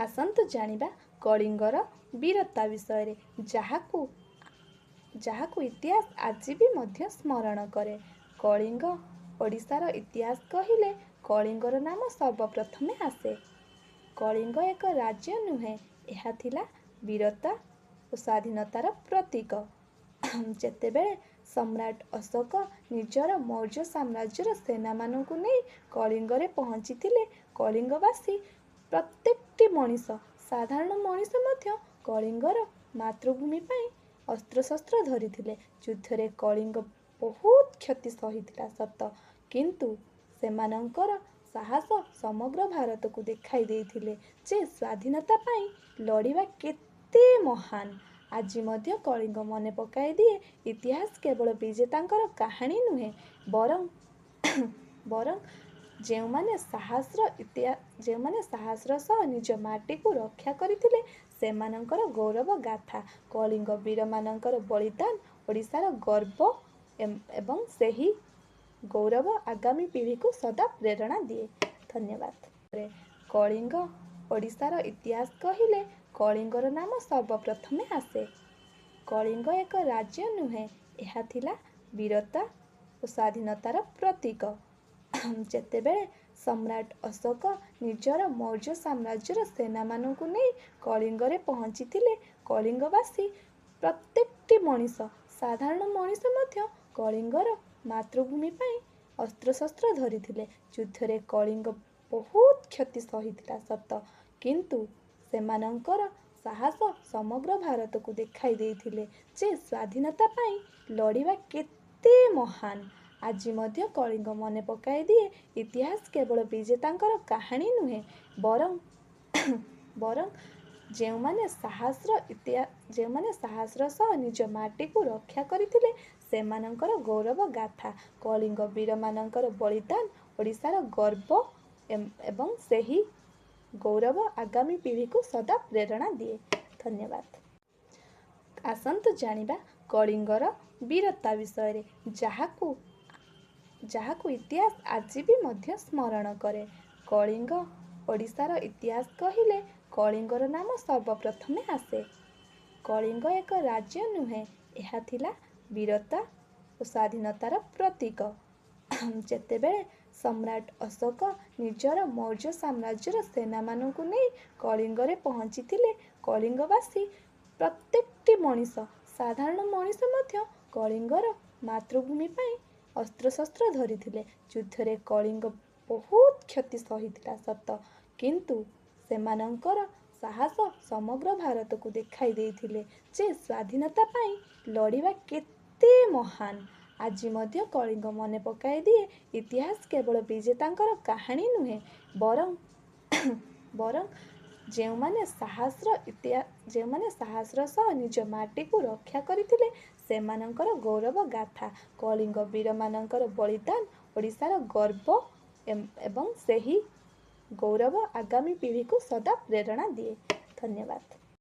आसन्तु जानिबा कलिंगर वीरता विषय जहाकू इतिहास आज भी मध्य स्मरण करे। कलिंग ओडिशार इतिहास कहिले कलिंगर नाम सर्वप्रथम आसे। कलिंग एक राज्य नुहे, यह थिला वीरता और स्वाधीनतार प्रतीक। जेतेबेले सम्राट अशोक निजर मौर्य साम्राज्यर सेना मानू नहीं कलिंगरे पहुँची कलिंगवासी प्रत्येकटी मनीष साधारण मनीष मध्य कलिंगर मातृभूमि पाई अस्त्रशस्त्र धरिथिले। युद्धरे कलिंग बहुत क्षति सहिथिला सत, किंतु सेमानंकर साहस समग्र भारत को देखाई देथिले जे स्वाधीनता पाई लड़िबा केते महान। आज मध्य कलिंग मने पकाई दिए इतिहास केवल विजेतांकर कहानी नुहे, बरं जेउमाने साहसर सह निज माटी को रक्षा करथिले सेमानंकर गौरव गाथा। कलिंग वीर मानंकर बलिदान ओडिशार गर्व एवं सेही गौरव आगामी पीढ़ी को सदा प्रेरणा दिए। धन्यवाद। कलिंग ओडिशार इतिहास कहिले कलिंगर नाम सर्वप्रथम आसे। कलिंग एक राज्य नुहे, यह थिला वीरता और स्वाधीनतार प्रतीक। जेतेबेले सम्राट अशोक निजर मौर्य साम्राज्यर सेना मानू नहीं कलिंगरे पहुँची कलिंगवासी प्रत्येकटी मनीष साधारण मनीष मध्य कलिंगर मातृभूमि पाई अस्त्रशस्त्र धरिथिले। युद्धरे कलिंग बहुत क्षति सहिथिला सत, किंतु सेमानंकर साहस समग्र भारत को देखाई देथिले जे स्वाधीनता पाई लड़िबा केते महान। आज मध्य कलिंग मने पकाई दिए इतिहास केवल विजेतांकर कहानी नुहे, बरं जेउमाने साहसर सह निज माटी को रक्षा करथिले सेमानंकर गौरव गाथा। कलिंग वीर मानंकर बलिदान ओडिशार गर्व एवं सेही गौरव आगामी पीढ़ी को सदा प्रेरणा दिए। धन्यवाद। आसन्तु जानिबा कलिंगर वीरता विषय जहाकू इतिहास आज भी मध्य स्मरण करे। कलिंग ओडिशार इतिहास कहिले कलिंगर नाम सर्वप्रथम आसे। कलिंग एक राज्य नुहे, यह थिला वीरता और स्वाधीनतार प्रतीक। जेतेबेले सम्राट अशोक निजर मौर्य साम्राज्यर सेना मानू नहीं कलिंगरे पहुँची कलिंगवासी प्रत्येकटी मनीष साधारण मनीष मध्य कलिंगर मातृभूमि पाई अस्त्रशस्त्र धरिथिले। युद्धरे कलिंग बहुत क्षति सहिथिला सत, किंतु सेमानंकर साहस समग्र भारत को देखाई देथिले जे स्वाधीनता पाई लड़िबा केते महान। आज मध्य कलिंग मने पकाई दिए इतिहास केवल विजेतांकर कहानी नुहे, बरं जेउमाने साहसर सह निज माटी को रक्षा करथिले सेमानंकर गौरव गाथा। कलिंग वीर मानंकर बलिदान ओडिशार गर्व एवं सेही गौरव आगामी पीढ़ी को सदा प्रेरणा दिए। धन्यवाद।